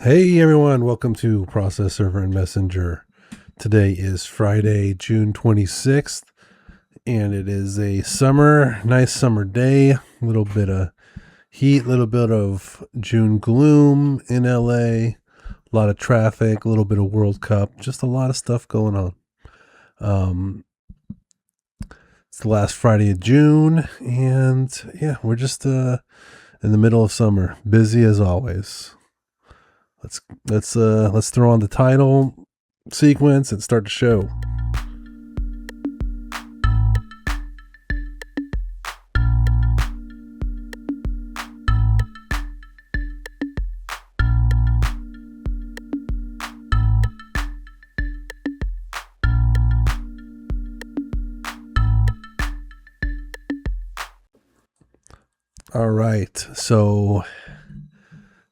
Hey everyone, welcome to Process Server and Messenger. Today is Friday, June 26th, and it is a nice summer day. A little bit of heat, a little bit of June gloom in LA, a lot of traffic, a little bit of World Cup, just a lot of stuff going on. It's the last Friday of June, and yeah, we're just in the middle of summer, busy as always. Let's throw on the title sequence and start the show. All right, so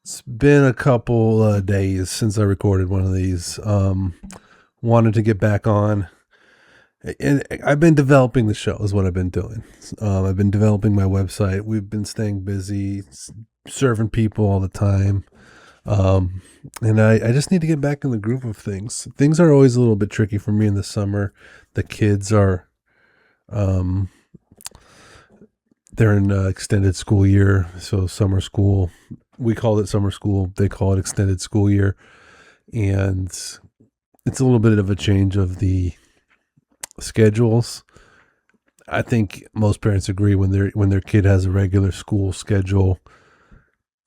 it's been a couple days since I recorded one of these. Wanted to get back on, and I've been developing the show is what I've been doing. I've been developing my website. We've been staying busy, serving people all the time, and I just need to get back in the groove of things. Things are always a little bit tricky for me in the summer. The kids are, they're in extended school year, so summer school. We call it summer school. They call it extended school year, and it's a little bit of a change of the schedules. I think most parents agree when their kid has a regular school schedule,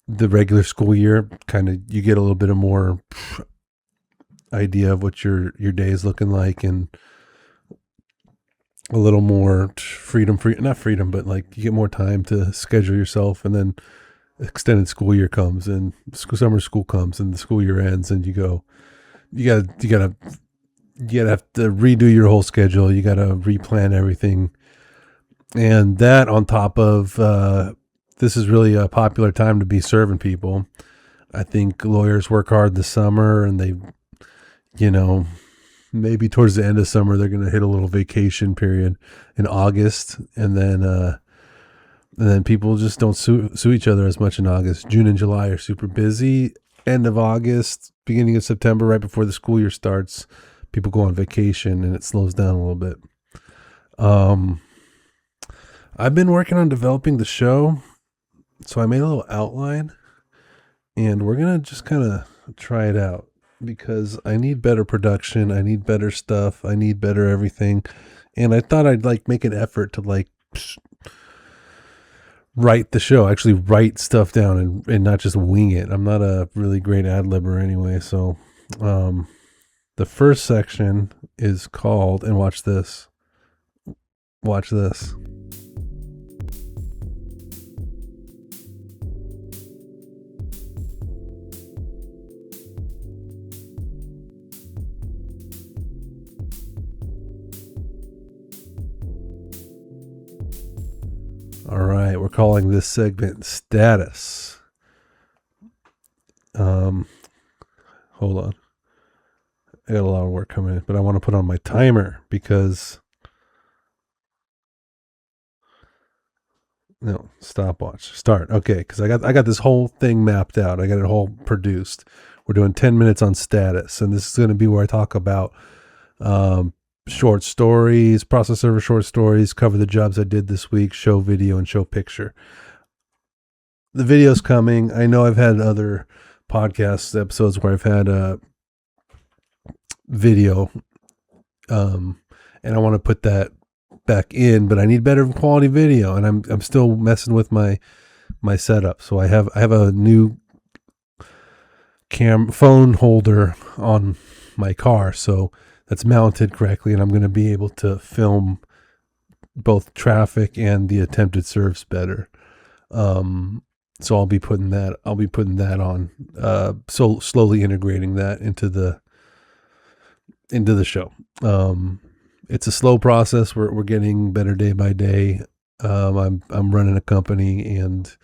the regular school year, kind of you get a little bit of more idea of what your day is looking like, and a little more not freedom, but like you get more time to schedule yourself. And then extended school year comes, and summer school comes, and the school year ends, and you gotta have to redo your whole schedule. You gotta replan everything, and that on top of this is really a popular time to be serving people. I think lawyers work hard this summer, and they, maybe towards the end of summer they're going to hit a little vacation period in August, and then people just don't sue each other as much in August. June and July are super busy. End of August, beginning of September, right before the school year starts, people go on vacation and it slows down a little bit. I've been working on developing the show, so I made a little outline, and we're going to just kind of try it out because I need better production. I need better stuff. I need better everything. And I thought I'd make an effort to write the show, actually write stuff down and not just wing it. I'm not a really great ad-libber anyway. So the first section is called, and watch this. All right, we're calling this segment Status. Hold on. I got a lot of work coming in, but I want to put on my timer because stopwatch. Start. Okay, because I got this whole thing mapped out. I got it all produced. We're doing 10 minutes on status, and this is going to be where I talk about short stories, process server short stories, cover the jobs I did this week, show video, and show picture. The video's coming. I know I've had other podcast episodes where I've had a video, and I want to put that back in, but I need better quality video, and I'm still messing with my setup. So I have a new phone holder on my car, so that's mounted correctly, and I'm going to be able to film both traffic and the attempted serves better. So I'll be putting that on, so slowly integrating that into the show. It's a slow process. We're getting better day by day. I'm running a company and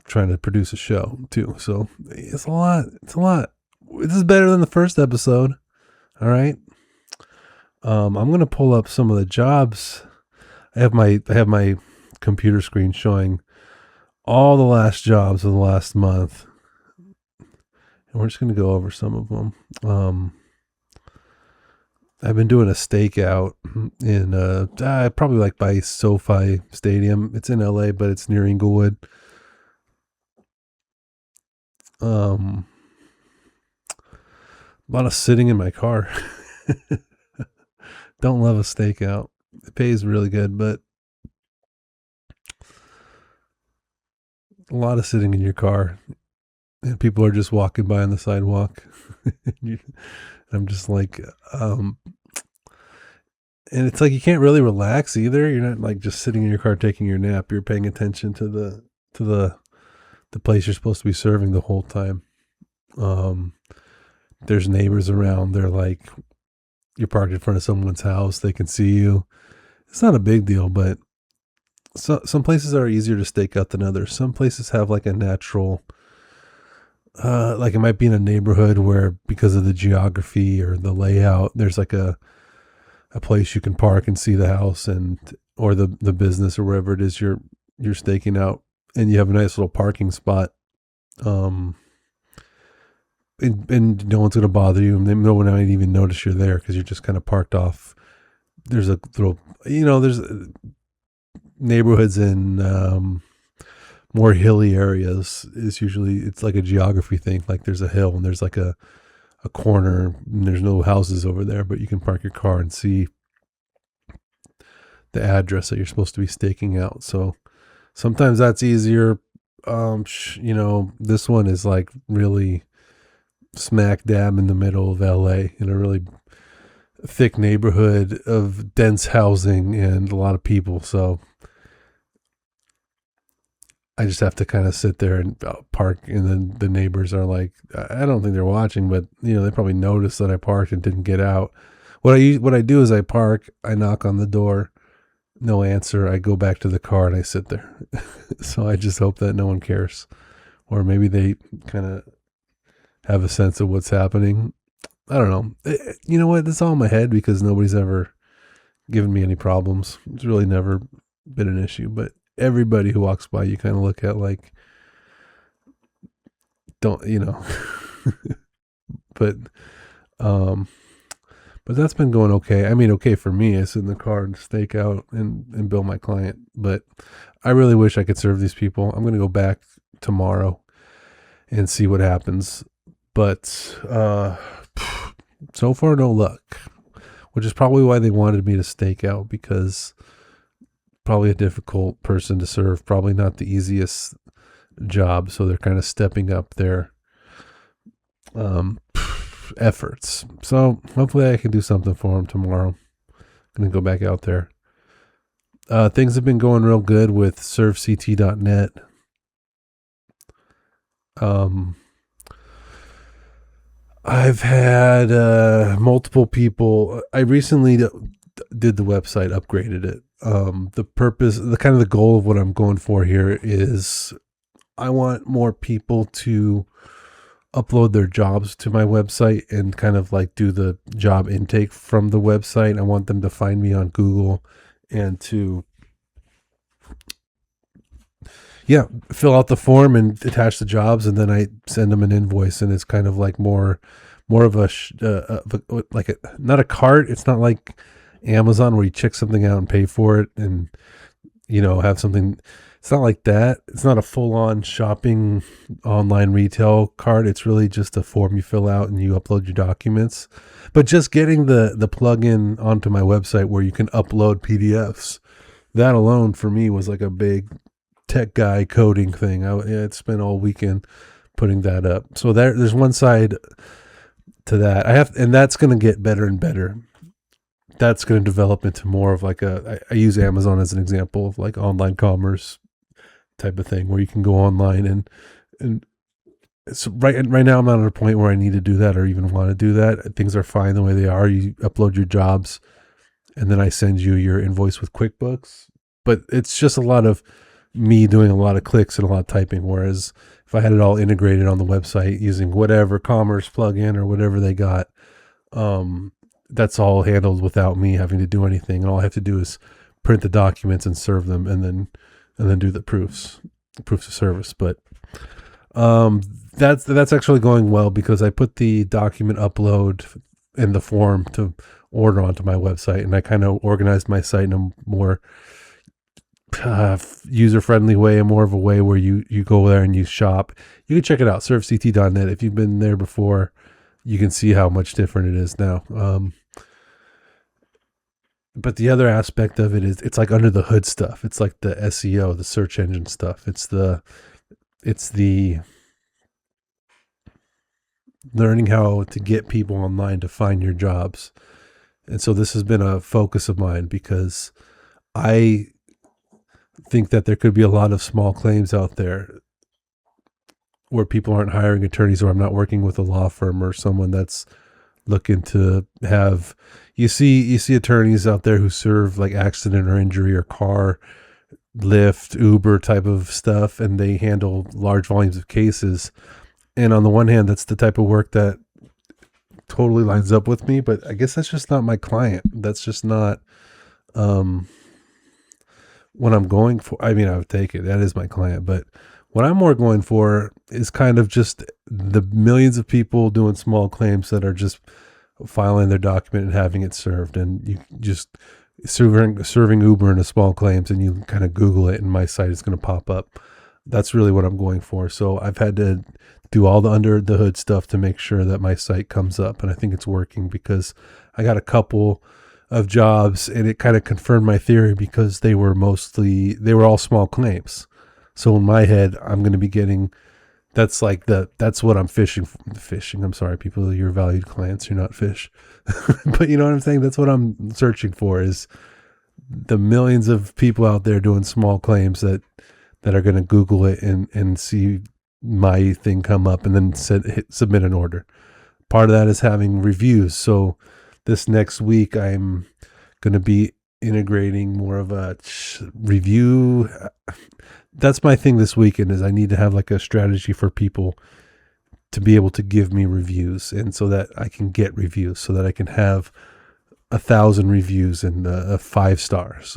trying to produce a show too. So it's a lot. This is better than the first episode. All right. I'm going to pull up some of the jobs. I have my computer screen showing all the last jobs of the last month. we're just going to go over some of them. I've been doing a stakeout in probably like by SoFi Stadium. It's in LA, but it's near Inglewood. A lot of sitting in my car. Don't love a stakeout. It pays really good, but a lot of sitting in your car. And people are just walking by on the sidewalk. I'm just like, and it's like you can't really relax either. You're not like just sitting in your car taking your nap. You're paying attention to the place you're supposed to be serving the whole time. There's neighbors around. They're like, you're parked in front of someone's house. They can see you. It's not a big deal, but some places are easier to stake out than others. Some places have like a natural, like it might be in a neighborhood where because of the geography or the layout, there's like a place you can park and see the house or the business or wherever it is you're staking out, and you have a nice little parking spot. And no one's going to bother you, and no one might even notice you're there because you're just kind of parked off. There's a little, there's neighborhoods in more hilly areas is usually, it's like a geography thing. Like there's a hill and there's like a corner and there's no houses over there, but you can park your car and see the address that you're supposed to be staking out. So sometimes that's easier. This one is like really smack dab in the middle of LA in a really thick neighborhood of dense housing and a lot of people. So I just have to kind of sit there and park, and then the neighbors are like, I don't think they're watching, but they probably noticed that I parked and didn't get out. What I do is I park, I knock on the door, no answer. I go back to the car and I sit there. So I just hope that no one cares, or maybe they kind of have a sense of what's happening. I don't know. You know what? It's all in my head because nobody's ever given me any problems. It's really never been an issue, but everybody who walks by, you kind of look at like, don't, but that's been going okay. I mean, okay for me. I sit in the car and stake out and bill my client, but I really wish I could serve these people. I'm going to go back tomorrow and see what happens. But so far, no luck, which is probably why they wanted me to stake out, because probably a difficult person to serve, probably not the easiest job. So they're kind of stepping up their efforts. So hopefully I can do something for them tomorrow. I'm going to go back out there. Things have been going real good with servect.net. I've had multiple people. I recently did the website, upgraded it. The goal of what I'm going for here is I want more people to upload their jobs to my website and kind of like do the job intake from the website. I want them to find me on Google and to fill out the form and attach the jobs, and then I send them an invoice, and it's kind of like more of a not a cart. It's not like Amazon where you check something out and pay for it and have something. It's not like that. It's not a full-on shopping online retail cart. It's really just a form you fill out and you upload your documents. But just getting the plugin onto my website where you can upload PDFs, that alone for me was like a big tech guy coding thing. I spent all weekend putting that up. So there's one side to that. And that's going to get better and better. That's going to develop into more of like I use Amazon as an example of like online commerce type of thing where you can go online and so right now I'm not at a point where I need to do that or even want to do that. Things are fine the way they are. You upload your jobs and then I send you your invoice with QuickBooks, but it's just a lot of me doing a lot of clicks and a lot of typing. Whereas if I had it all integrated on the website using whatever commerce plugin or whatever they got, that's all handled without me having to do anything. And all I have to do is print the documents and serve them and then do the proofs of service. But That's actually going well because I put the document upload in the form to order onto my website, and I kind of organized my site in a more user friendly way, and more of a way where you go there and you shop. You can check it out, servect.net. If you've been there before, you can see how much different it is now. But the other aspect of it is it's like under the hood stuff. It's like the SEO, the search engine stuff. It's the learning how to get people online to find your jobs. And so this has been a focus of mine because I think that there could be a lot of small claims out there where people aren't hiring attorneys, or I'm not working with a law firm or someone that's looking to have, you see attorneys out there who serve like accident or injury or car, Lyft, Uber type of stuff, and they handle large volumes of cases. And on the one hand, that's the type of work that totally lines up with me, but I guess that's just not my client. That's just not what I'm going for. I mean, I would take it. That is my client, but what I'm more going for is kind of just the millions of people doing small claims that are just filing their document and having it served. And you just serving Uber in a small claims, and you kind of Google it and my site is going to pop up. That's really what I'm going for. So I've had to do all the under the hood stuff to make sure that my site comes up. And I think it's working because I got a couple of jobs and it kind of confirmed my theory because they were all small claims. So in my head, I'm going to be getting, that's what I'm fishing. I'm sorry, people, you're valued clients, you're not fish. But you know what I'm saying? That's what I'm searching for, is the millions of people out there doing small claims that are going to Google it and see my thing come up and then submit an order. Part of that is having reviews. So this next week, I'm going to be integrating more of a review. That's my thing this weekend, is I need to have like a strategy for people to be able to give me reviews, and so that I can get reviews, so that I can have 1,000 reviews and 5 stars.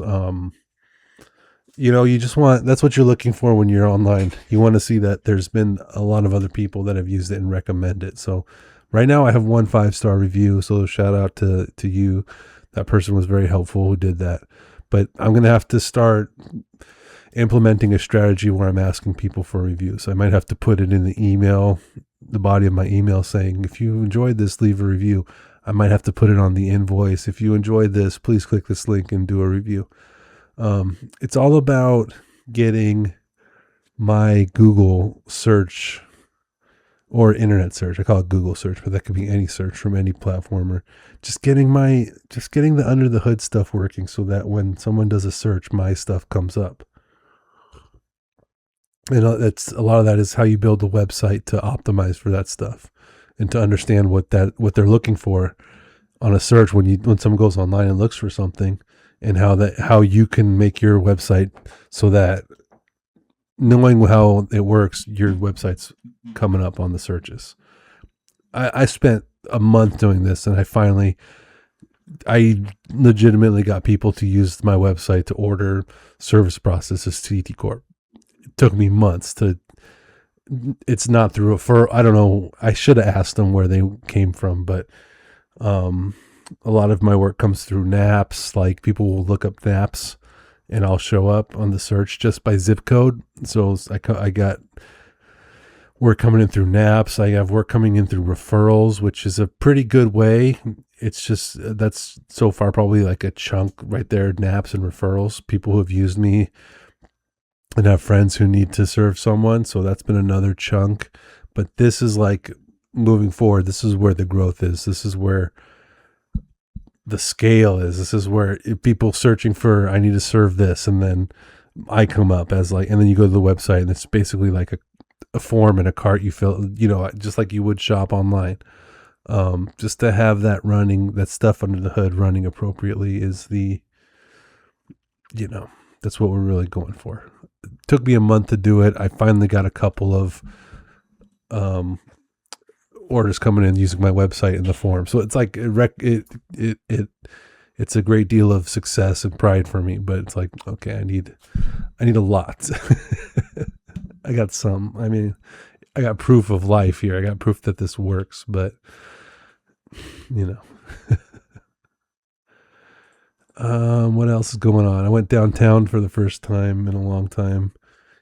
You just want, that's what you're looking for when you're online. You want to see that there's been a lot of other people that have used it and recommend it. So right now I have 1 5-star review. So shout out to you. That person was very helpful who did that. But I'm going to have to start implementing a strategy where I'm asking people for reviews. I might have to put it in the email, the body of my email, saying, if you enjoyed this, leave a review. I might have to put it on the invoice. If you enjoyed this, please click this link and do a review. It's all about getting my Google search or internet search. I call it Google search, but that could be any search from any platform, or just getting the under the hood stuff working, so that when someone does a search, my stuff comes up. And that's a lot of that is how you build a website to optimize for that stuff and to understand what they're looking for on a search when someone goes online and looks for something, and how you can make your website so that, knowing how it works, your website's coming up on the searches. I spent a month doing this, and I legitimately got people to use my website to order service processes to ET Corp. It took me months it's not through I don't know. I should have asked them where they came from, but, a lot of my work comes through NAPs. Like, people will look up NAPs and I'll show up on the search just by zip code. So I got work coming in through NAPs. I have work coming in through referrals, which is a pretty good way. It's just, that's so far probably like a chunk right there, NAPs and referrals, people who have used me and have friends who need to serve someone. So that's been another chunk. But this is like moving forward. This is where the growth is. This is where the scale is. This is where people searching for, I need to serve this, and then I come up as like, and then you go to the website and it's basically like a form and a cart you fill, just like you would shop online. Just to have that stuff under the hood running appropriately is that's what we're really going for. It took me a month to do it. I finally got a couple of orders coming in using my website in the form. So it's like it's a great deal of success and pride for me, but it's like, okay, I need a lot. I got some. I mean, I got proof of life here. I got proof that this works, but you know. What else is going on? I went downtown for the first time in a long time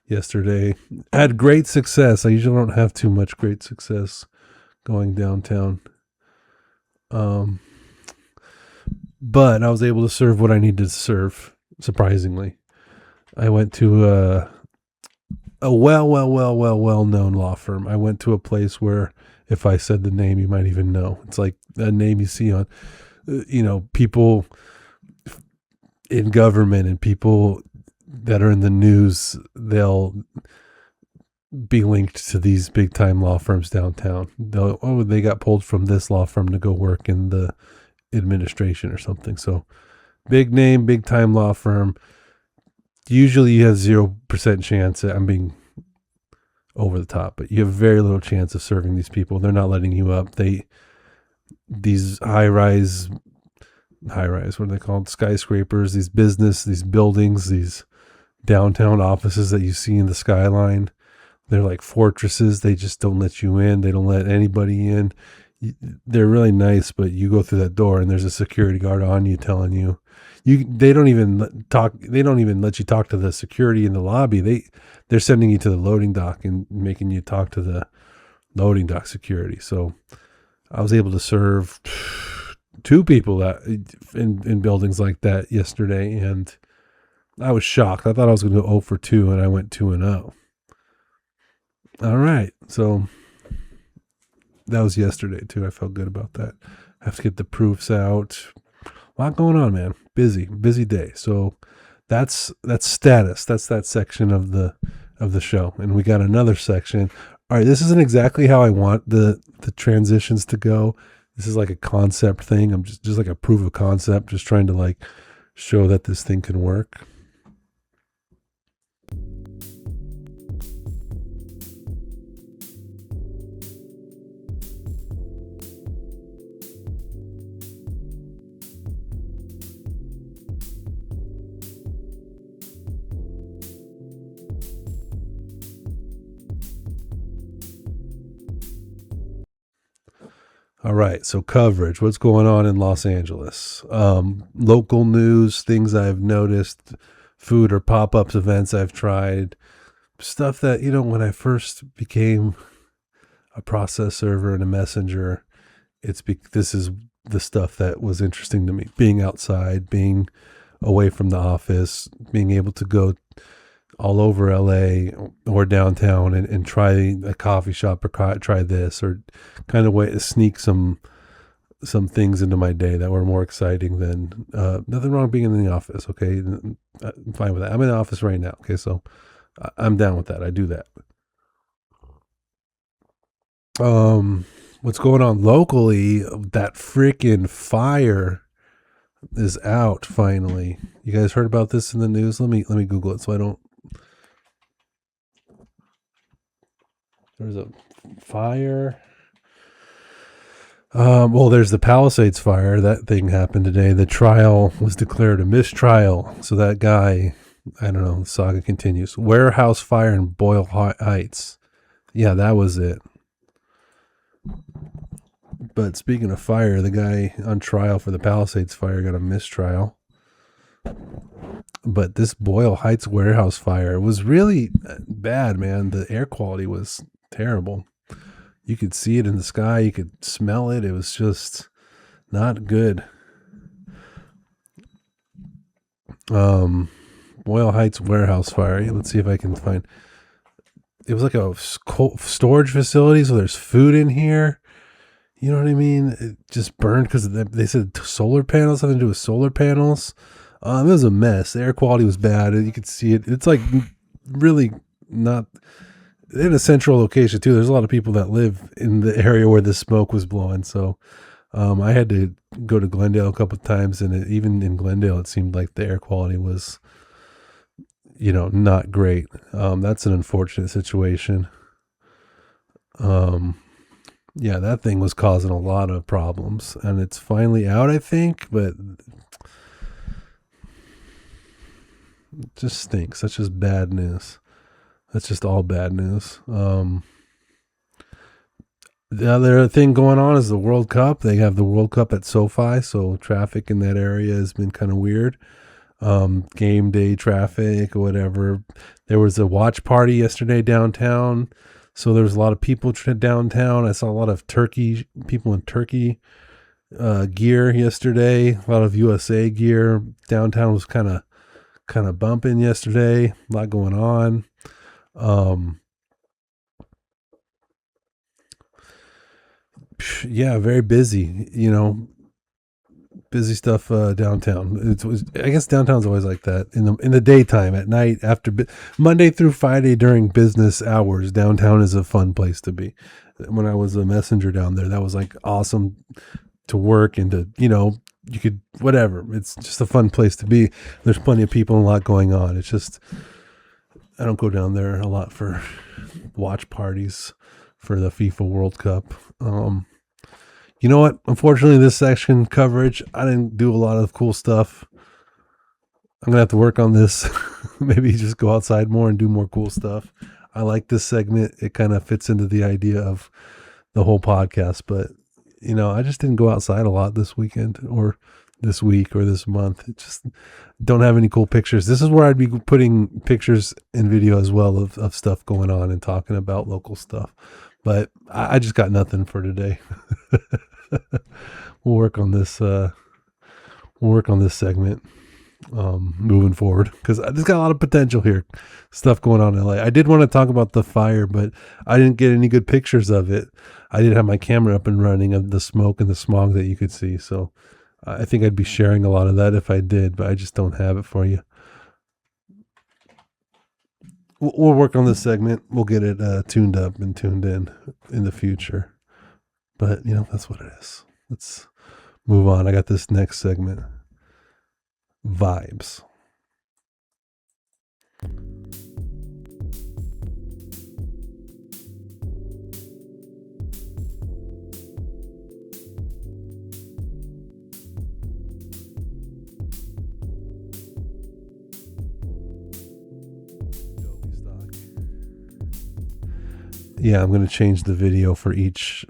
yesterday. I had great success. I usually don't have too much great success going downtown. But I was able to serve what I needed to serve, surprisingly. I went to a well-known law firm. I went to a place where if I said the name, you might even know. It's like a name you see on, people in government and people that are in the news. They'll be linked to these big time law firms downtown. They got pulled from this law firm to go work in the administration or something. So big name, big time law firm. Usually you have 0% chance. I'm being over the top, but you have very little chance of serving these people. They're not letting you up. These high rise, what are they called? Skyscrapers, these buildings, these downtown offices that you see in the skyline. They're like fortresses. They just don't let you in. They don't let anybody in. They're really nice, but you go through that door and there's a security guard on you telling you, they don't even talk. They don't even let you talk to the security in the lobby. They're sending you to the loading dock and making you talk to the loading dock security. So I was able to serve 2 people that in buildings like that yesterday, and I was shocked. I thought I was going to go 0 for 2, and I went 2-0. All right, so that was yesterday too. I felt good about that. I have to get the proofs out. A lot going on, man. Busy day. So that's status. That's that section of the show, and we got another section. All right, this isn't exactly how I want the transitions to go. This is like a concept thing. I'm just like a proof of concept, just trying to like show that this thing can work. All right, so coverage. What's going on in Los Angeles? Local news, things I've noticed, food or pop-ups, events I've tried, stuff that, when I first became a process server and a messenger, this is the stuff that was interesting to me. Being outside, being away from the office, being able to go all over LA or downtown and try a coffee shop or try this, or kind of way to sneak some things into my day that were more exciting than nothing wrong being in the office. Okay. I'm fine with that. I'm in the office right now. Okay. So I'm down with that. I do that. What's going on locally? That freaking fire is out finally. You guys heard about this in the news? Let me Google it so I don't. There's a fire. Well, there's the Palisades fire. That thing happened today. The trial was declared a mistrial. So that guy, I don't know, the saga continues. Warehouse fire in Boyle Heights. Yeah, that was it. But speaking of fire, the guy on trial for the Palisades fire got a mistrial. But this Boyle Heights warehouse fire was really bad, man. The air quality was terrible. You could see it in the sky. You could smell it. It was just not good. Boyle Heights warehouse fire. Let's see if I can find. It was like a storage facility, so there's food in here. You know what I mean? It just burned because they said solar panels, something to do with solar panels. It was a mess. The air quality was bad. You could see it. It's like really not in a central location too. There's a lot of people that live in the area where the smoke was blowing. So I had to go to Glendale a couple of times, and even in Glendale, it seemed like the air quality was, not great. That's an unfortunate situation. Yeah, that thing was causing a lot of problems, and it's finally out, I think, but it just stinks. That's just bad news. That's just all bad news. The other thing going on is the World Cup. They have the World Cup at SoFi, so traffic in that area has been kind of weird. Game day traffic or whatever. There was a watch party yesterday downtown, so there was a lot of people downtown. I saw a lot of Turkey people in Turkey gear yesterday. A lot of USA gear. Downtown was kind of bumping yesterday. A lot going on. Um, yeah, very busy. Busy stuff downtown. I guess downtown's always like that in the daytime. At night, after Monday through Friday during business hours, downtown is a fun place to be. When I was a messenger down there, that was like awesome to work and to you could whatever. It's just a fun place to be. There's plenty of people and a lot going on. It's just I don't go down there a lot for watch parties for the FIFA World Cup. You know what? Unfortunately, this section coverage, I didn't do a lot of cool stuff. I'm gonna have to work on this. Maybe just go outside more and do more cool stuff. I like this segment. It kind of fits into the idea of the whole podcast. But I just didn't go outside a lot this weekend or this week or this month. It just don't have any cool pictures. This is where I'd be putting pictures and video as well of stuff going on and talking about local stuff. But I just got nothing for today. We'll work on this. We'll work on this segment moving forward because there's got a lot of potential here. Stuff going on in LA. I did want to talk about the fire, but I didn't get any good pictures of it. I didn't have my camera up and running of the smoke and the smog that you could see. So I think I'd be sharing a lot of that if I did, but I just don't have it for you. We'll work on this segment. We'll get it tuned up and tuned in the future. But, that's what it is. Let's move on. I got this next segment. Vibes. Yeah, I'm going to change the video for each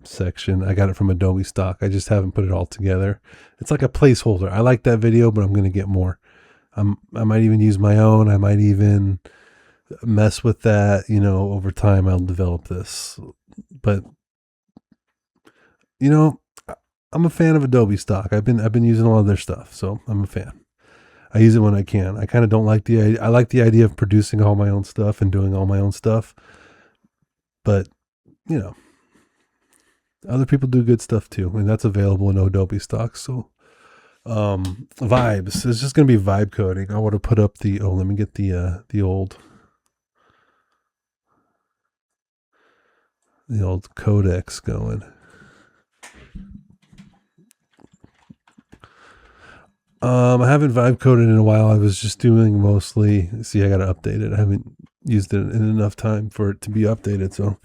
section. I got it from Adobe Stock. I just haven't put it all together. It's like a placeholder. I like that video, but I'm going to get more. I might even use my own. I might even mess with that. Over time I'll develop this. But I'm a fan of Adobe Stock. I've been using a lot of their stuff, so I'm a fan. I use it when I can. I kind of don't like I like the idea of producing all my own stuff and doing all my own stuff. But, other people do good stuff too, and that's available in Adobe Stock. So, vibes. It's just going to be vibe coding. I want to put up let me get the old Codex going. I haven't vibe coded in a while. I was just doing mostly, I got to update it. I haven't used it in enough time for it to be updated. So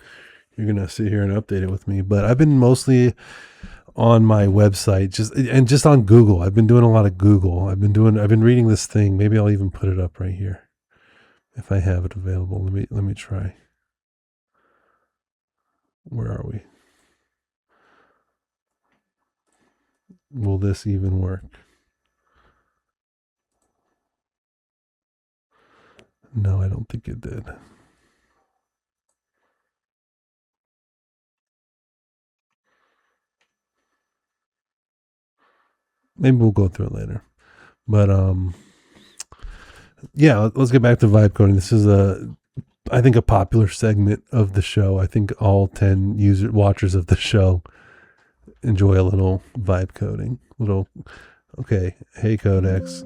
you're going to sit here and update it with me, but I've been mostly on my website just on Google. I've been doing a lot of Google. I've been reading this thing. Maybe I'll even put it up right here if I have it available. Let me try. Where are we? Will this even work? No, I don't think it did. Maybe we'll go through it later. But yeah, let's get back to vibe coding. This is I think a popular segment of the show. I think all 10 watchers of the show enjoy a little vibe coding. Okay, hey Codex.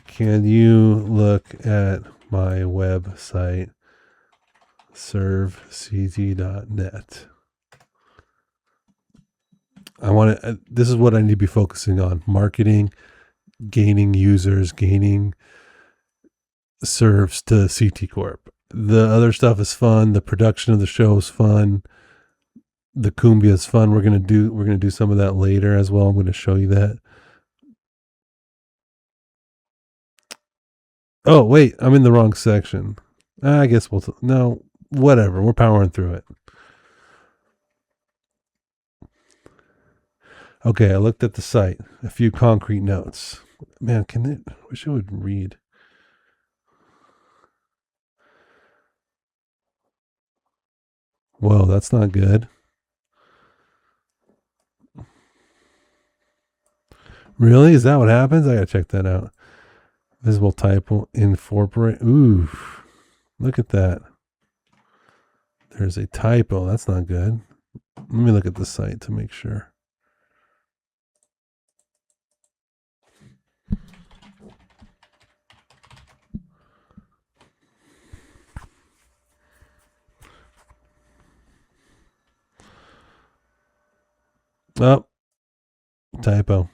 Can you look at my website, servect.net? This is what I need to be focusing on: marketing, gaining users, gaining serves to CT Corp. The other stuff is fun. The production of the show is fun. The cumbia is fun. We're gonna do some of that later as well. I'm gonna show you that. Oh, wait, I'm in the wrong section. I guess no, whatever. We're powering through it. Okay, I looked at the site. A few concrete notes. Man, wish I would read. Whoa, that's not good. Really? Is that what happens? I gotta check that out. Visible typo incorporate. Ooh, look at that. There's a typo. That's not good. Let me look at the site to make sure. Oh, typo.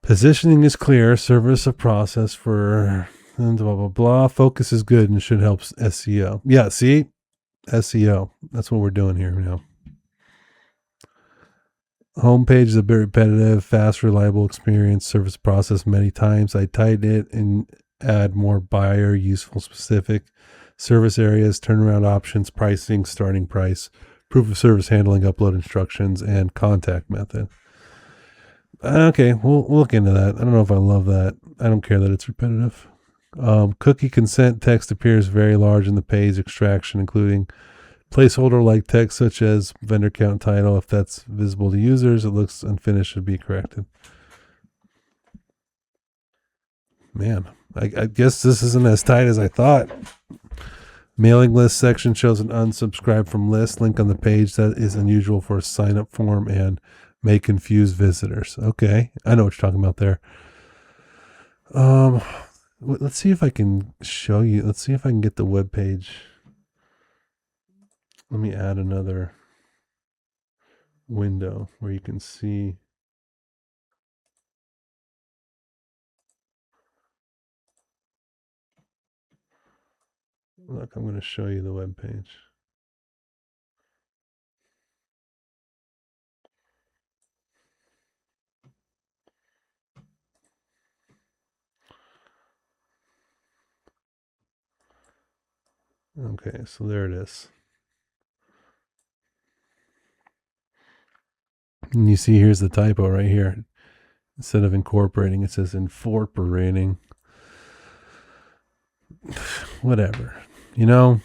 Positioning is clear. Service of process for and blah blah blah. Focus is good and should help SEO. Yeah, see, SEO. That's what we're doing here now. Homepage is a bit repetitive, fast, reliable experience. Service process many times. I tighten it and add more buyer, useful, specific service areas, turnaround options, pricing, starting price, proof of service handling, upload instructions, and contact method. Okay, we'll look into that. I don't know if I love that. I don't care that it's repetitive. Cookie consent text appears very large in the page extraction, including placeholder like text such as vendor count title. If that's visible to users, it looks unfinished, should be corrected. Man, I guess this isn't as tight as I thought. Mailing list section shows an unsubscribe from list link on the page. That is unusual for a sign up form and may confuse visitors. Okay, I know what you're talking about there. Let's see if I can show you. Let's see if I can get the web page. Let me add another window where you can see. Look, I'm going to show you the web page. Okay, so there it is. And you see here's the typo right here. Instead of incorporating, it says incorporating. Whatever. You know?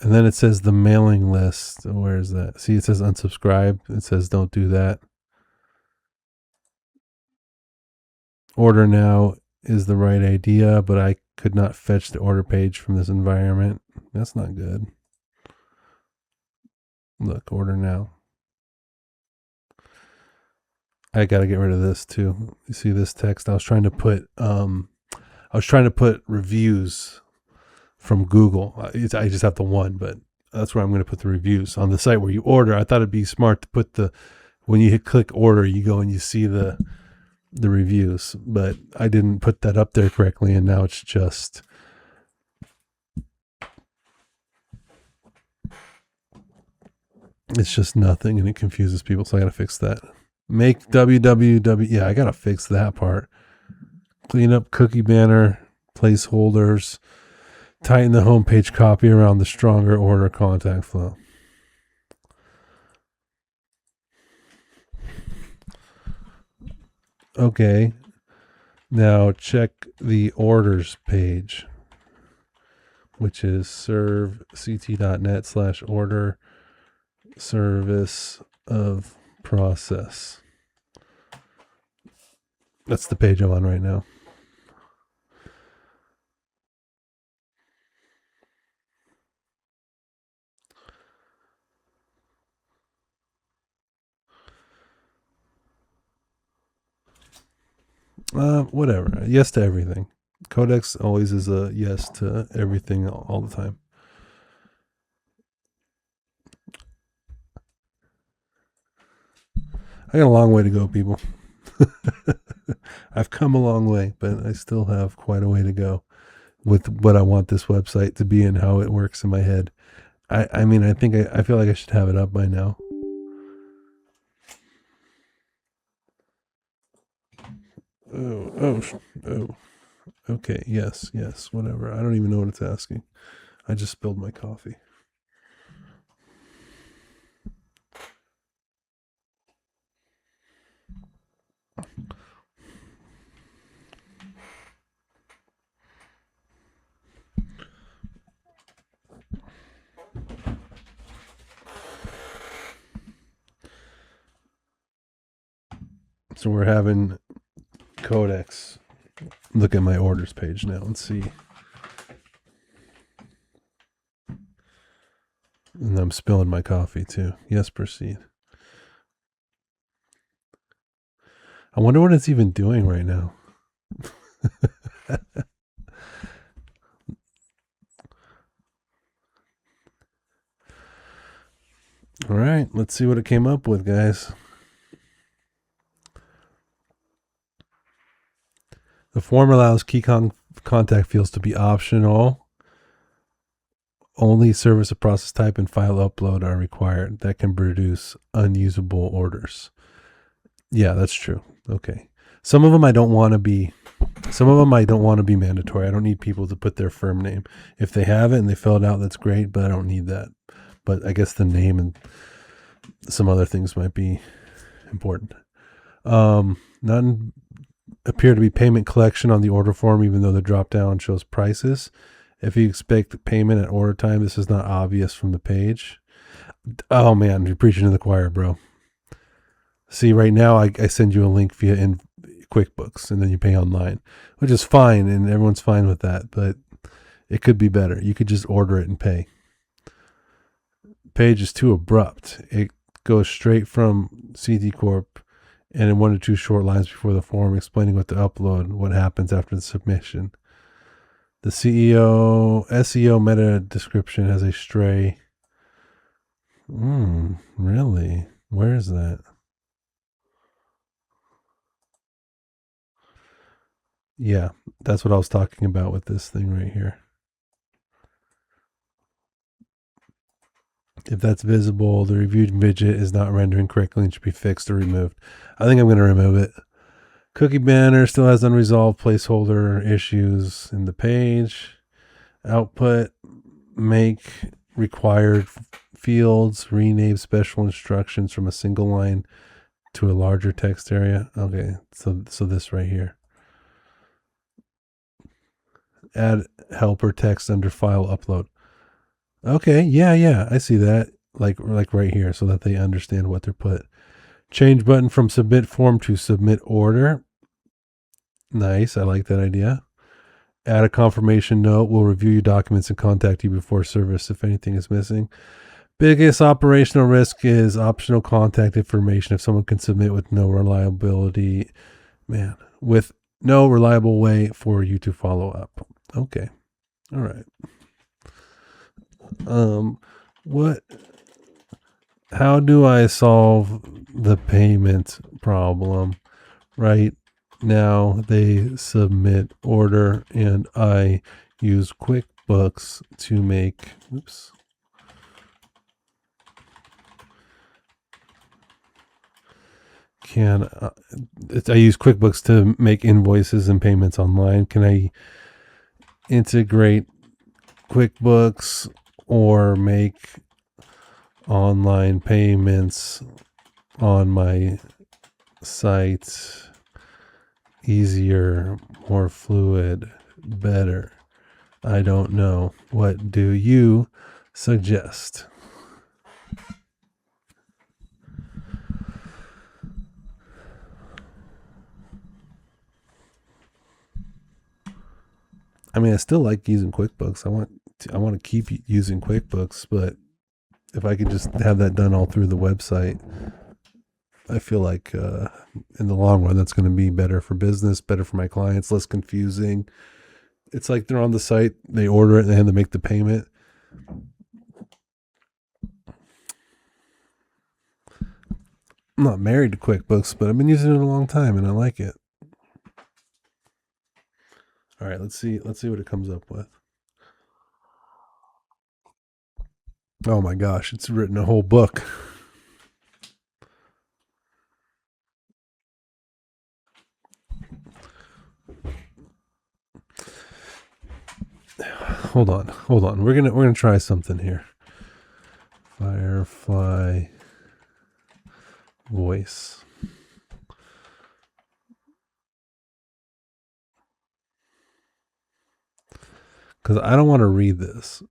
And then it says the mailing list. Where is that? See, it says unsubscribe. It says don't do that. Order now is the right idea, but I could not fetch the order page from this environment. That's not good. Look, order now. I got to get rid of this too. You see this text? I was trying to put reviews from Google. I just have the one, but that's where I'm going to put the reviews on the site where you order. I thought it'd be smart to put when you hit click order, you go and you see the reviews, but I didn't put that up there correctly, and now it's just nothing, and it confuses people. So I got to fix that. Make www. Yeah, I got to fix that part. Clean up cookie banner placeholders. Tighten the homepage copy around the stronger order contact flow. Okay. Now check the orders page, which is servect.net/order service of process. That's the page I'm on right now. Whatever. Yes to everything. Codex always is a yes to everything all the time. I got a long way to go, people. I've come a long way, but I still have quite a way to go with what I want this website to be and how it works in my head. I mean, I think I feel like I should have it up by now. Oh. Okay, yes, whatever. I don't even know what it's asking. I just spilled my coffee. So we're having Codex look at my orders page now and see. And I'm spilling my coffee too. Yes, proceed. I wonder what it's even doing right now. All right, let's see what it came up with, guys. The form allows key contact fields to be optional. Only service of process type and file upload are required. That can produce unusable orders. Yeah, that's true. Okay. Some of them I don't want to be mandatory. I don't need people to put their firm name. If they have it and they fill it out, that's great, but I don't need that. But I guess the name and some other things might be important. None appear to be payment collection on the order form, even though the drop down shows prices. If you expect payment at order time, this is not obvious from the page. Oh man, you're preaching to the choir, bro. See, right now I send you a link via in QuickBooks, and then you pay online, which is fine, and everyone's fine with that. But it could be better. You could just order it and pay. Page is too abrupt. It goes straight from CD Corp and in 1 or 2 short lines before the form explaining what to upload, what happens after the submission. The SEO meta description has a stray. Really? Where is that? Yeah, that's what I was talking about with this thing right here. If that's visible, the reviewed widget is not rendering correctly and should be fixed or removed. I think I'm going to remove it. Cookie banner still has unresolved placeholder issues in the page. Output, make required fields, rename special instructions from a single line to a larger text area. Okay, so this right here. Add helper text under file upload. Okay, yeah, I see that. Like right here, so that they understand what they're put. Change button from submit form to submit order. Nice, I like that idea. Add a confirmation note. We'll review your documents and contact you before service if anything is missing. Biggest operational risk is optional contact information. If someone can submit with no reliable way for you to follow up. Okay. All right. How do I solve the payment problem? Right now they submit order and I use QuickBooks to make, I use QuickBooks to make invoices and payments online. Can I integrate QuickBooks or make online payments on my site easier, more fluid, better? I don't know. What do you suggest? I mean, I still like using QuickBooks. I want to keep using QuickBooks, but if I could just have that done all through the website, I feel like in the long run that's going to be better for business, better for my clients, less confusing. It's like they're on the site, they order it, and they have to make the payment. I'm not married to QuickBooks, but I've been using it a long time and I like it. All right, let's see what it comes up with. Oh my gosh, it's written a whole book. hold on. We're gonna try something here. Firefly voice. Because I don't want to read this.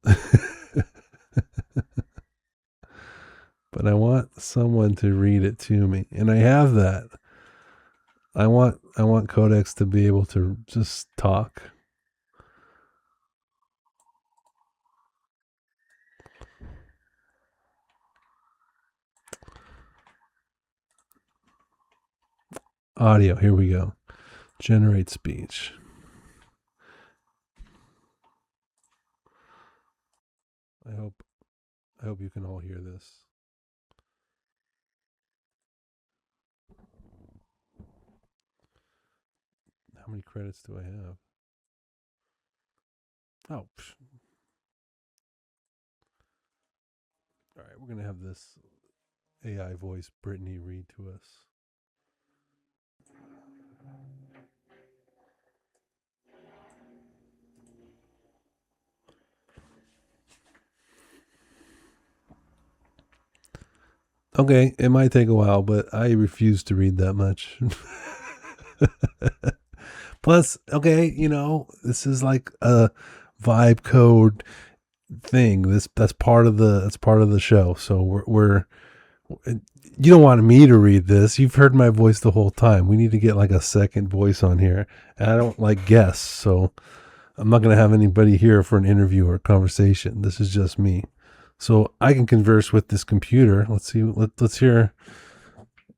But I want someone to read it to me. And I have that. I want Codex to be able to just talk. Audio, here we go. Generate speech. I hope you can all hear this. How many credits do I have? Oh. All right, we're going to have this AI voice Brittany read to us. Okay, it might take a while, but I refuse to read that much. Plus, okay, this is like a vibe code thing. That's part of the show. So we're you don't want me to read this. You've heard my voice the whole time. We need to get like a second voice on here. And I don't like guests, so I'm not going to have anybody here for an interview or a conversation. This is just me. So I can converse with this computer. Let's see. Let's hear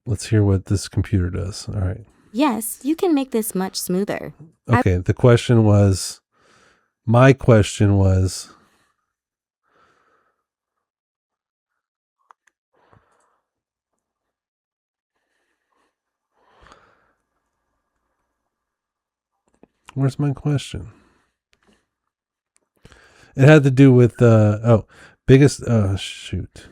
what this computer does. All right. Yes, you can make this much smoother. Okay. My question was, where's my question? It had to do with biggest shoot.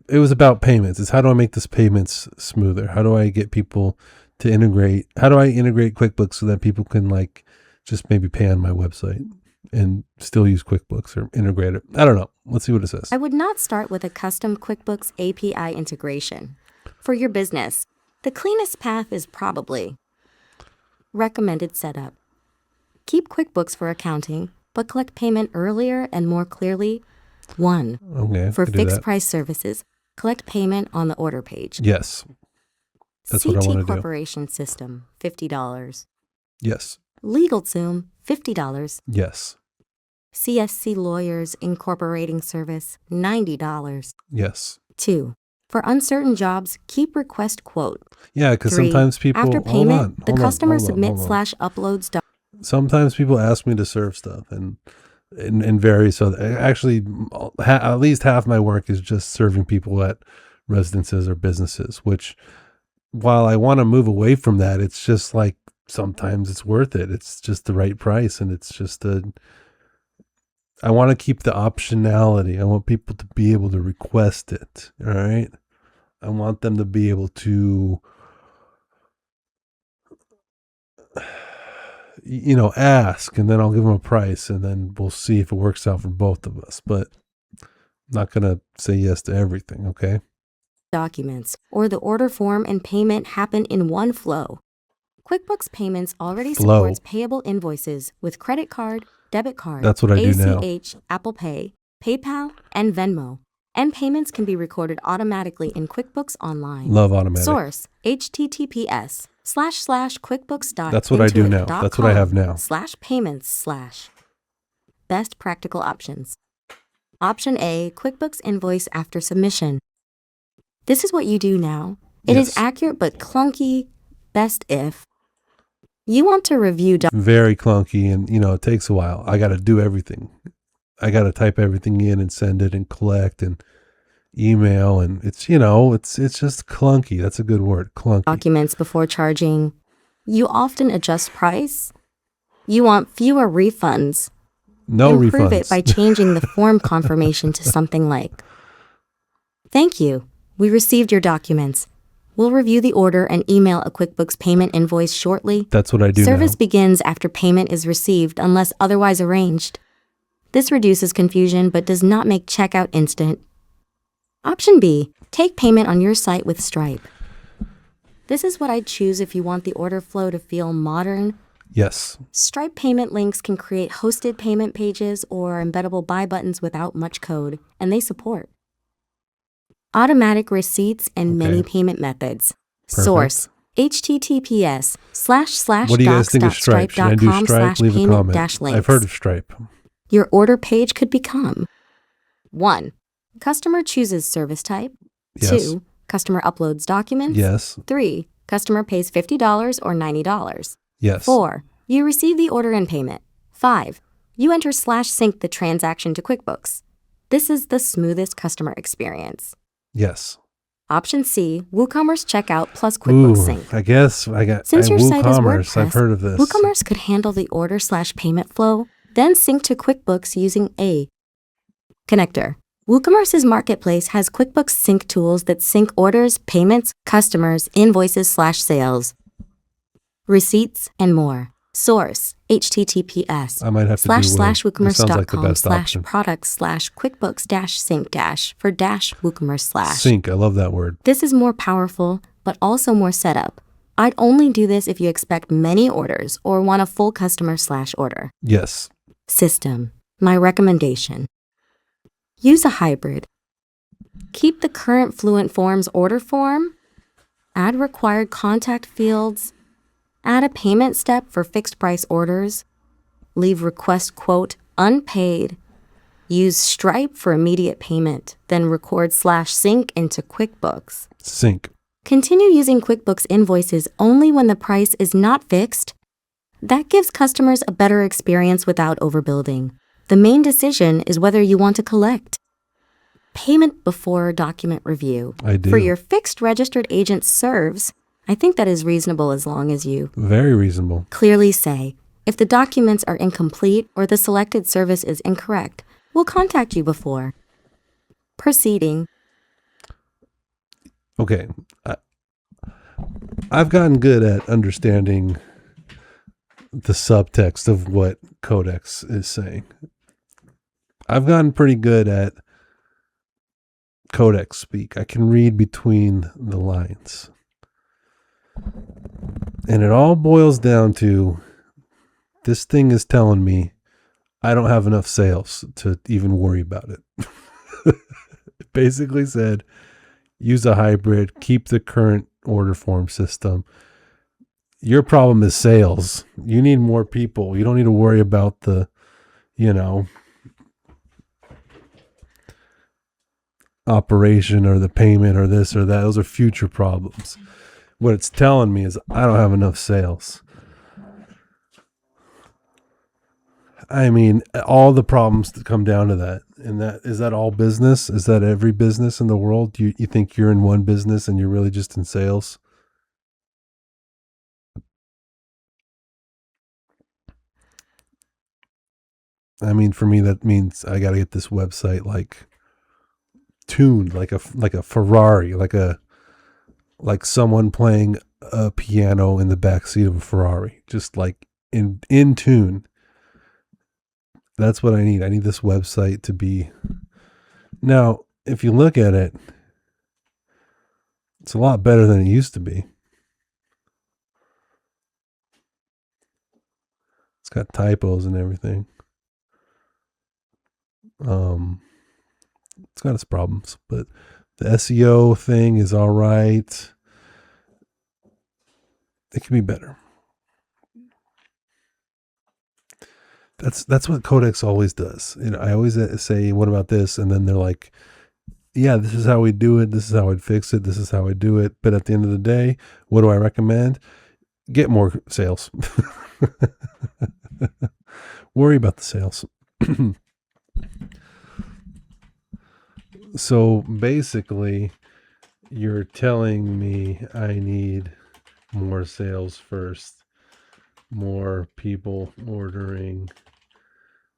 It was about payments. It's how do I make this payments smoother? How do I get people to integrate? How do I integrate QuickBooks so that people can like just maybe pay on my website and still use QuickBooks or integrate it? I don't know. Let's see what it says. I would not start with a custom QuickBooks API integration. For your business, the cleanest path is probably recommended setup. Keep QuickBooks for accounting, but collect payment earlier and more clearly. 1. Okay. For fixed price services, collect payment on the order page. Yes. That's what I want to do. CT Corporation System, $50. Yes. LegalZoom, $50. Yes. CSC Lawyers Incorporating Service, $90. Yes. 2. For uncertain jobs, keep request quote. Yeah, because 3. sometimes people After payment, the customer submit/uploads. Sometimes people ask me to serve stuff, and varies. So actually, at least half my work is just serving people at residences or businesses. Which, while I want to move away from that, it's just like sometimes it's worth it. It's just the right price, and it's just I want to keep the optionality. I want people to be able to request it. All right. I want them to be able to, ask, and then I'll give them a price, and then we'll see if it works out for both of us. But I'm not going to say yes to everything. Okay. Documents or the order form and payment happen in one flow. QuickBooks Payments already supports payable invoices with credit card, debit card, that's what I do now. ACH, Apple Pay, PayPal, and Venmo. And payments can be recorded automatically in QuickBooks Online. Love automatic. Source, https://quickbooks.com. That's what I do now. That's what I have now. /payments/ Best practical options. Option A, QuickBooks invoice after submission. This is what you do now. It is accurate but clunky. Best if you want to review. Very clunky, and it takes a while. I got to do everything. I got to type everything in and send it and collect and email, and it's just clunky. That's a good word, clunky. Documents before charging. You often adjust price. You want fewer refunds. No refunds. Improve it by changing the form confirmation to something like, "Thank you. We received your documents. We'll review the order and email a QuickBooks payment invoice shortly. That's what I do Service now. begins after payment is received unless otherwise arranged. This reduces confusion but does not make checkout instant. Option B, take payment on your site with Stripe. This is what I'd choose if you want the order flow to feel modern. Yes. Stripe payment links can create hosted payment pages or embeddable buy buttons without much code, and they support automatic receipts and many payment methods. Perfect. Source, https:// What do you guys think of Stripe? Should I do Stripe? Leave a comment. -links. I've heard of Stripe. Your order page could become 1. Customer chooses service type. Yes. 2. Customer uploads documents. Yes. 3. Customer pays $50 or $90. Yes. 4. You receive the order and payment. 5. You enter /sync the transaction to QuickBooks. This is the smoothest customer experience. Yes. Option C, WooCommerce checkout plus QuickBooks Sync. I guess I got Since your site is WooCommerce. WordPress, I've heard of this. WooCommerce could handle the order/payment flow, then sync to QuickBooks using a connector. WooCommerce's marketplace has QuickBooks Sync tools that sync orders, payments, customers, invoices/sales, receipts, and more. Source, https I might have to do Woo. This sounds like the best option. /woocommerce.com/products/QuickBooks-sync-for-WooCommerce/. Sync. I love that word. This is more powerful, but also more setup. I'd only do this if you expect many orders or want a full customer/order. Yes. System. My recommendation. Use a hybrid. Keep the current Fluent Forms order form. Add required contact fields. Add a payment step for fixed price orders. Leave request quote unpaid. Use Stripe for immediate payment. Then record /sync into QuickBooks. Sync. Continue using QuickBooks invoices only when the price is not fixed. That gives customers a better experience without overbuilding. The main decision is whether you want to collect payment before document review. I do. For your fixed registered agent serves, I think that is reasonable as long as you Very reasonable. clearly say, if the documents are incomplete or the selected service is incorrect, we'll contact you before proceeding. Okay. I've gotten good at understanding the subtext of what Codex is saying. I've gotten pretty good at Codex speak. I can read between the lines. And it all boils down to this thing is telling me I don't have enough sales to even worry about it. It basically said, use a hybrid, keep the current order form system. Your problem is sales. You need more people. You don't need to worry about the, operation or the payment or this or that. Those are future problems. What it's telling me is I don't have enough sales. I mean, all the problems that come down to that. And that is that all business? Is that every business in the world? You think you're in one business and you're really just in sales? I mean, for me, that means I got to get this website like tuned, like a Ferrari, like someone playing a piano in the backseat of a Ferrari, just like in tune. That's what I need. I need this website to be. Now, if you look at it, it's a lot better than it used to be. It's got typos and everything. It's got its problems, but the SEO thing is all right. It can be better. That's what Codex always does. I always say, what about this? And then they're like, yeah, this is how we do it. This is how I'd fix it. This is how I do it. But at the end of the day, what do I recommend? Get more sales. Worry about the sales. So basically, you're telling me I need more sales first, more people ordering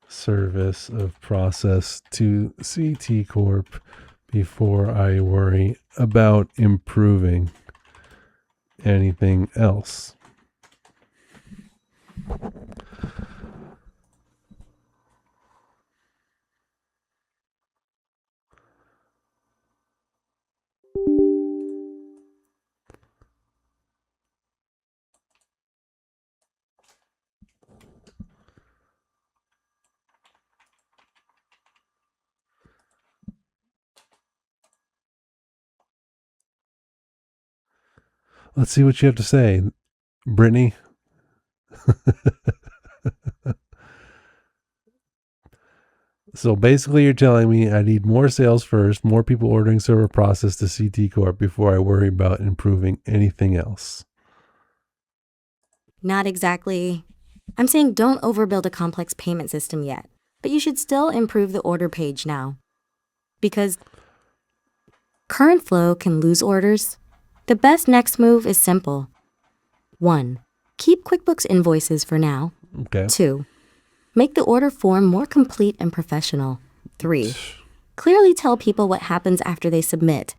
service of process to CT Corp before I worry about improving anything else. Let's see what you have to say, Brittany. So basically you're telling me I need more sales first, more people ordering server process to CT Corp before I worry about improving anything else. Not exactly. I'm saying don't overbuild a complex payment system yet, but you should still improve the order page now. Because current flow can lose orders. The best next move is simple. 1. Keep QuickBooks invoices for now. Okay. 2. Make the order form more complete and professional. 3. Clearly tell people what happens after they submit.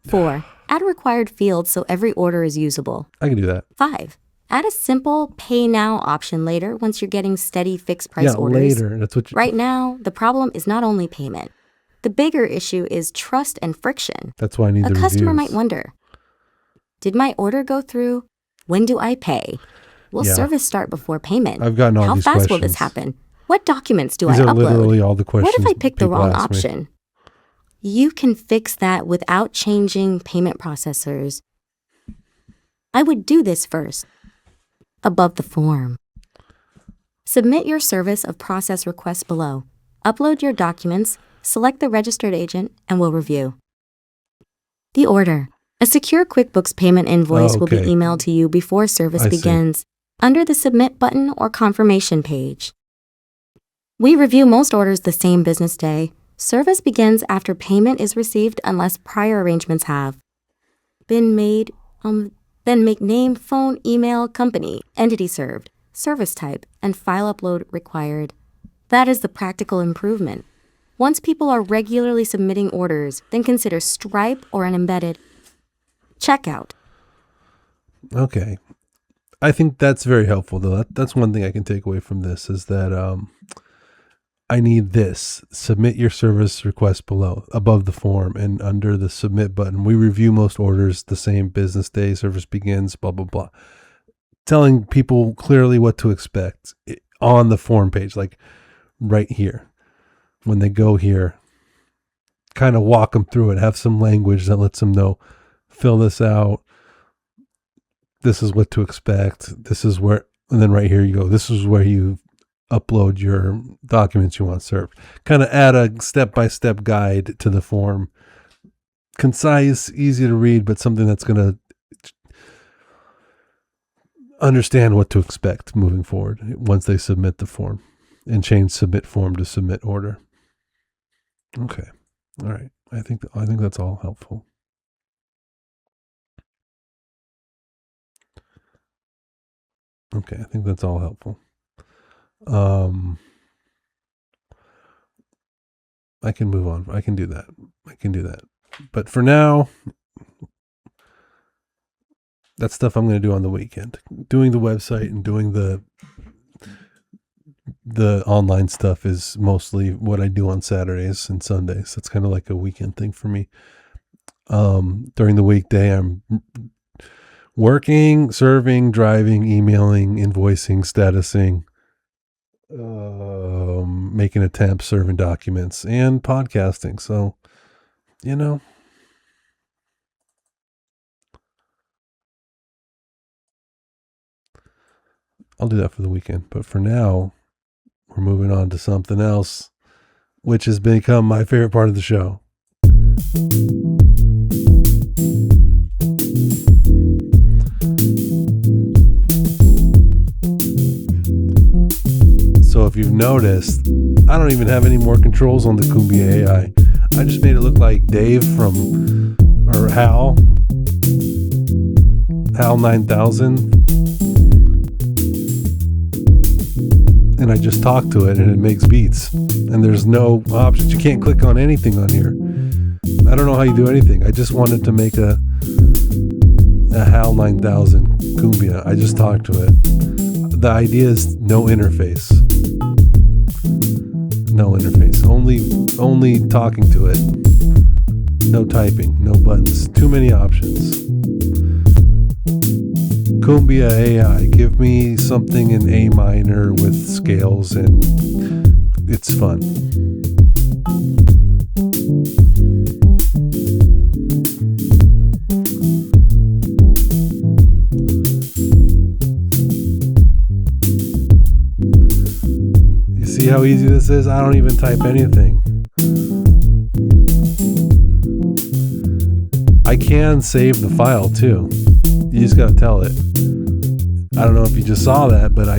4. Add required fields so every order is usable. I can do that. 5. Add a simple pay now option later once you're getting steady fixed price orders. Later. That's what you... Right now, the problem is not only payment. The bigger issue is trust and friction. That's why I need A the customer reviews. might wonder, did my order go through? When do I pay? Will Yeah. service start before payment? I've gotten all How these fast will questions. this happen? What documents do These I are upload? literally all the questions. What if I pick the people wrong ask me. option? You can fix that without changing payment processors. I would do this first. Above the form. Submit your service of process requests below. Upload your documents, select the registered agent, and we'll review. The order. A secure QuickBooks payment invoice will be okay. emailed to you before service I see. begins, under the Submit button or confirmation page. We review most orders the same business day. Service begins after payment is received unless prior arrangements have been made. Then make name, phone, email, company, entity served, service type, and file upload required. That is the practical improvement. Once people are regularly submitting orders, then consider Stripe or an embedded checkout. Okay. I think that's very helpful, though. That's one thing I can take away from this is that I need this. Submit your service request below, above the form, and under the submit button. We review most orders the same business day. Service begins, blah, blah, blah. Telling people clearly what to expect on the form page, like right here. When they go here, kind of walk them through it. Have some language that lets them know, fill this out. This is what to expect. This is where, and then right here you go, this is where you upload your documents you want served. Kind of add a step-by-step guide to the form. Concise, easy to read, but something that's going to understand what to expect moving forward once they submit the form, and change submit form to submit order. Okay. All right. I think that's all helpful. Okay, I think that's all helpful. I can move on. I can do that. But for now, that's stuff I'm going to do on the weekend. Doing the website and doing the online stuff is mostly what I do on Saturdays and Sundays. That's kind of like a weekend thing for me. During the weekday, I'm working, serving, driving, emailing, invoicing, statusing, making attempts, serving documents, and podcasting. So, I'll do that for the weekend. But for now, we're moving on to something else, which has become my favorite part of the show. So if you've noticed, I don't even have any more controls on the Cumbia AI. I just made it look like Dave or Hal 9000. And I just talk to it and it makes beats. And there's no options. You can't click on anything on here. I don't know how you do anything. I just wanted to make a a HAL 9000 Cumbia. I just talked to it. The idea is no interface. No interface. Only talking to it. No typing. No buttons. Too many options. Cumbia AI. Give me something in A minor with scales, and it's fun. See how easy this is? I don't even type anything. I can save the file too. You just gotta tell it. I don't know if you just saw that, but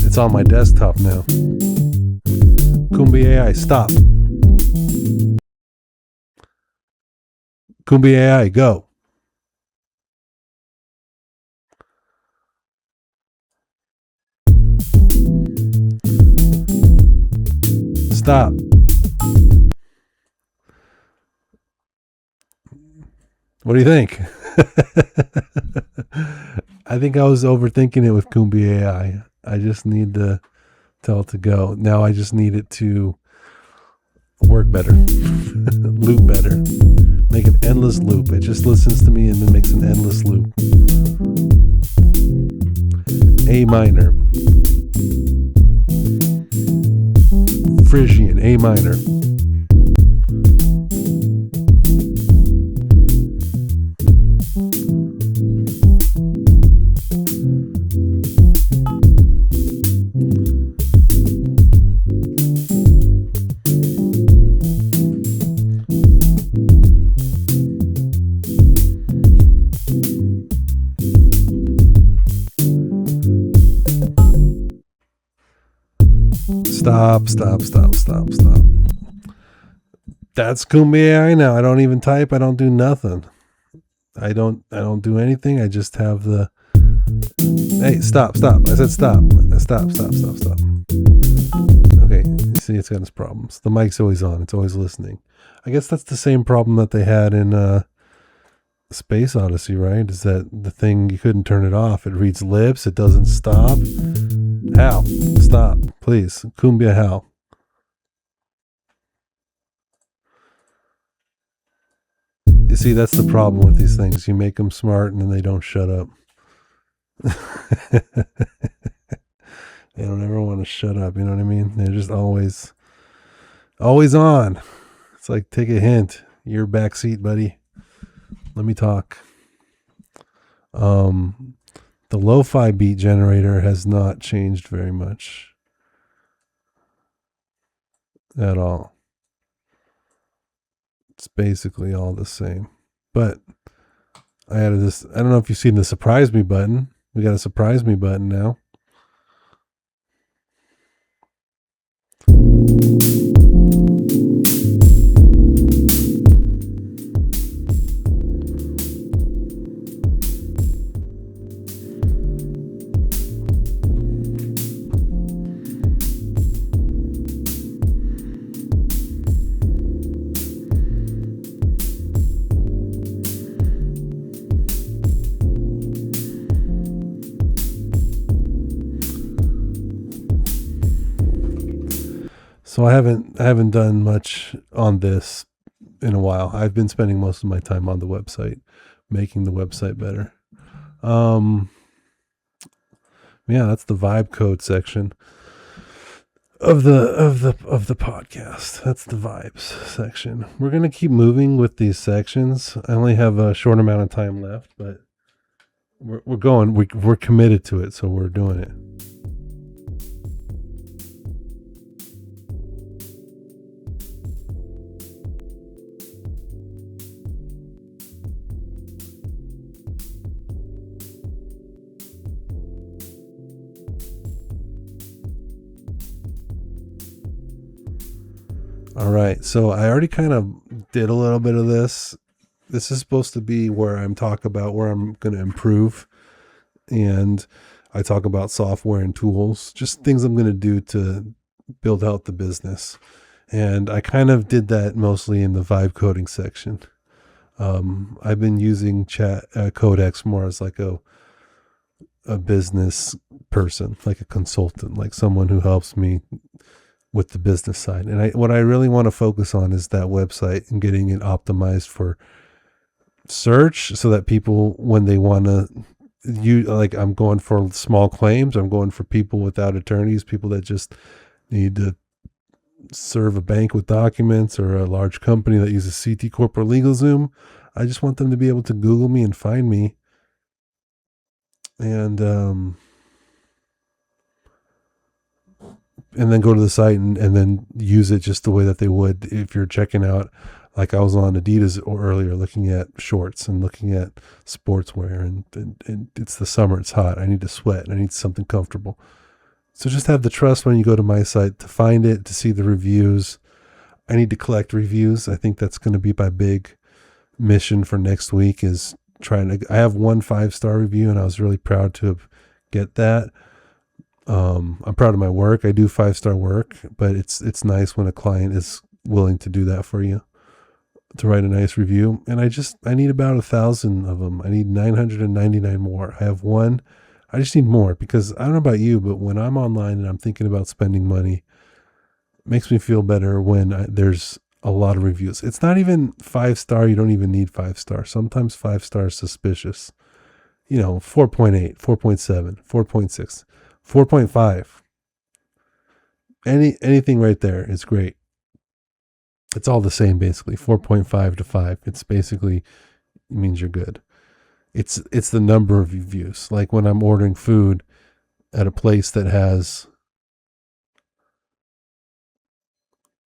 it's on my desktop now. Cumbia AI, stop. Cumbia AI, go. Stop. What do you think? I think I was overthinking it with Cumbia AI. I just need to tell it to go. Now I just need it to work better. Loop better. Make an endless loop. It just listens to me and then makes an endless loop. A minor. Phrygian, A minor. Stop. That's Cumbia AI now. I don't even type. I don't do nothing. I don't do anything. I just have the... Hey, stop. I said stop. Stop. Okay, you see, it's got its problems. The mic's always on. It's always listening. I guess that's the same problem that they had in Space Odyssey, right? Is that the thing, you couldn't turn it off. It reads lips. It doesn't stop. Hal, stop, please. Cumbia Hal. You see, that's the problem with these things. You make them smart and then they don't shut up. They don't ever want to shut up, you know what I mean? They're just always on. It's like, take a hint. You're backseat, buddy. Let me talk. The lo-fi beat generator has not changed very much at all. It's basically all the same. But I added this. I don't know if you've seen the surprise me button. We got a surprise me button now. So I haven't done much on this in a while. I've been spending most of my time on the website, making the website better. Yeah, that's the vibe code section of the podcast. That's the vibes section. We're gonna keep moving with these sections. I only have a short amount of time left, but we're going. We're committed to it, so we're doing it. All right, so I already kind of did a little bit of this. This is supposed to be where I'm talking about where I'm going to improve, and I talk about software and tools, just things I'm going to do to build out the business. And I kind of did that mostly in the vibe coding section. I've been using Codex more as like a business person, like a consultant, like someone who helps me with the business side. And what I really want to focus on is that website and getting it optimized for search so that people, when they want to, like, I'm going for small claims, I'm going for people without attorneys, people that just need to serve a bank with documents, or a large company that uses CT Corp or LegalZoom. I just want them to be able to Google me and find me, and then go to the site and then use it just the way that they would if you're checking out. Like, I was on Adidas earlier looking at shorts and looking at sportswear, and it's the summer, it's hot, I need to sweat, I need something comfortable. So just have the trust when you go to my site to find it, to see the reviews. I need to collect reviews. I think that's going to be my big mission for next week, is I have 1 5-star review, and I was really proud to get that. I'm proud of my work. I do 5-star work, but it's nice when a client is willing to do that for you, to write a nice review. And I need about 1,000 of them. I need 999 more. I have one. I just need more, because I don't know about you, but when I'm online and I'm thinking about spending money, it makes me feel better when there's a lot of reviews. It's not even 5-star. You don't even need 5-star. Sometimes 5-star is suspicious. 4.8, 4.7, 4.6, 4.5. Anything right there is great. It's all the same, basically. 4.5 to 5. It's basically means you're good. It's the number of reviews. Like when I'm ordering food at a place that has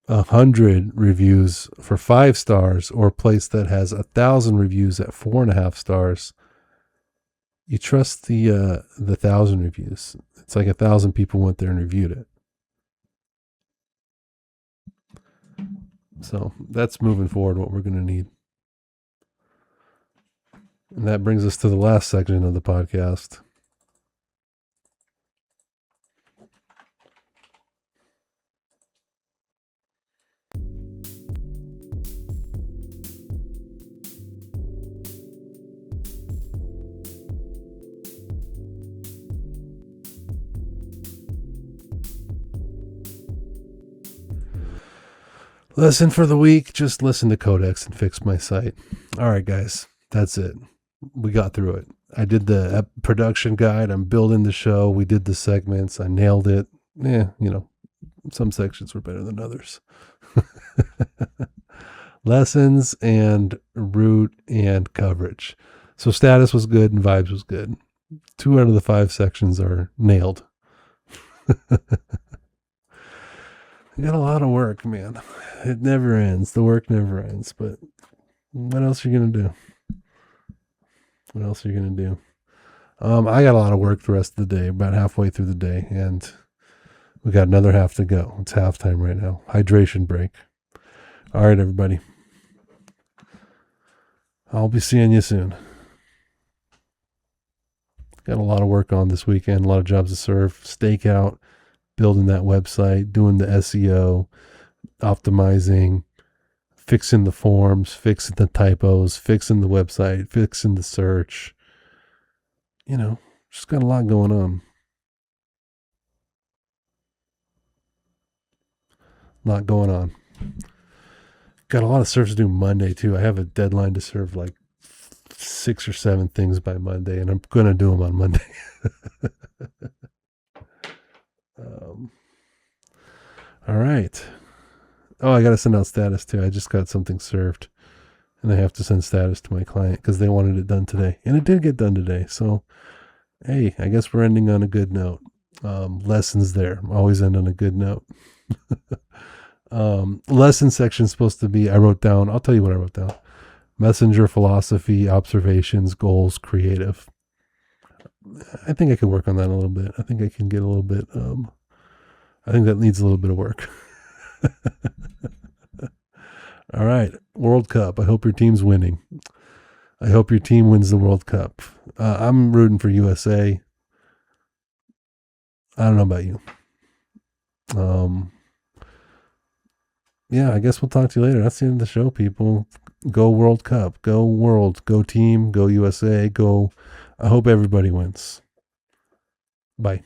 100 reviews for 5 stars, or a place that has 1,000 reviews at 4.5 stars, you trust the 1,000 reviews. It's like 1,000 people went there and reviewed it. So that's moving forward what we're going to need. And that brings us to the last section of the podcast. Lesson for the week: just listen to Codex and fix my site. All right, guys, that's it. We got through it. I did the production guide. I'm building the show. We did the segments. I nailed it. Some sections were better than others. Lessons and route and coverage. So status was good and vibes was good. 2 out of the 5 sections are nailed. You got a lot of work, man. It never ends. The work never ends. But what else are you going to do? I got a lot of work the rest of the day, about halfway through the day, and we got another half to go. It's halftime right now. Hydration break. All right, everybody. I'll be seeing you soon. Got a lot of work on this weekend, a lot of jobs to serve. Stakeout, building that website, doing the SEO, optimizing, fixing the forms, fixing the typos, fixing the website, fixing the search. Just got a lot going on. Got a lot of serves to do Monday, too. I have a deadline to serve like 6 or 7 things by Monday, and I'm going to do them on Monday. All right. Oh, I got to send out status, too. I just got something served, and I have to send status to my client because they wanted it done today. And it did get done today. So, hey, I guess we're ending on a good note. Lessons there. Always end on a good note. Lesson section is supposed to be, I'll tell you what I wrote down. Messenger, philosophy, observations, goals, creative. I think I could work on that a little bit. I think I can get a little bit, I think that needs a little bit of work. All right. World Cup. I hope your team's winning. I hope your team wins the World Cup. I'm rooting for USA. I don't know about you. Yeah, I guess we'll talk to you later. That's the end of the show, people. Go World Cup. Go World. Go team. Go USA. Go. I hope everybody wins. Bye.